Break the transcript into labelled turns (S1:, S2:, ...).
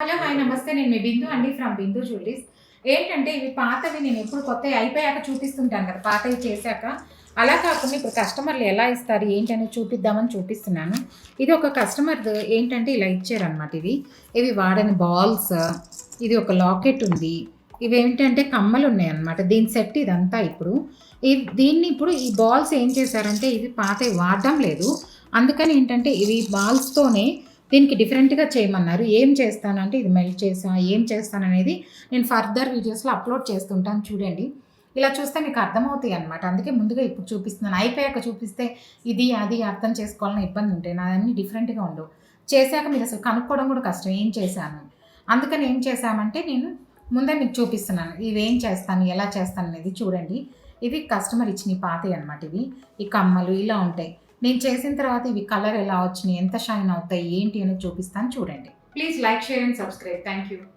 S1: Hello! Hi! నమస్తే. నేను మీ బిందు అండి ఫ్రమ్ బిందు జ్యువెల్లరీస్. ఏంటంటే ఇవి పాతవి నేను ఎప్పుడు కొత్తవి అయిపోయాక చూపిస్తుంటాను కదా! పాతవి చేశాక. అలా కాకుండా ఇప్పుడు కస్టమర్‌లు ఎలా ఇస్తారు ఏంటి అనేది చూపిద్దామని చూపిస్తున్నాను. ఇది ఒక కస్టమర్‌ది ఏంటంటే ఇలా ఇచ్చారనమాట ఇవి. ఇవి వాడని బాల్స్, ఇది ఒక లాకెట్ ఉంది. ఇవేంటంటే కమ్మలున్నాయన్నమాట. దీని సెట్ ఇదంతా ఇప్పుడు. దీన్ని ఇప్పుడు ఈ బాల్స్ ఏం చేశారంటే ఇవి పాతవి వాడడం లేదు. అందుకని ఏంటంటే ఇవి బాల్స్‌తోనే దీనికి డిఫరెంట్‌గా చేయమన్నారు. ఏం చేస్తానంటే ఇది మెల్ట్ చేసా, ఏం చేస్తాననేది నేను ఫర్దర్ వీడియోస్‌లో అప్‌లోడ్ చేస్తుంటాను చూడండి. ఇలా చూస్తే మీకు అర్థమవుతాయన్నమాట. అందుకే ముందుగా ఇప్పుడు చూపిస్తున్నాను. అయిపోయాక చూపిస్తే ఇది, అది అర్థం చేసుకోవాలని ఇబ్బంది ఉంటాయి. నావన్నీ డిఫరెంట్‌గా ఉండవు. చేశాక మీరసలు కనుక్కోవడం కూడా కష్టం ఏం చేశాను. అందుకని ఏం చేశామంటే నేను ముందే మీకు చూపిస్తున్నాను. ఇవేం చేస్తాను, ఎలా చేస్తాననేది చూడండి. ఇవి కస్టమర్ ఇచ్చినయి పాతయన్నమాట ఇవి. ఈ కమ్మలు ఇలా ఉంటాయి. నేను చేసిన తర్వాత ఇవి కలర్ ఎలా వచ్చినాయి, ఎంత షైన్ అవుతాయి, ఏంటి అనేది చూపిస్తాను చూడండి. Please like, share and subscribe. Thank you.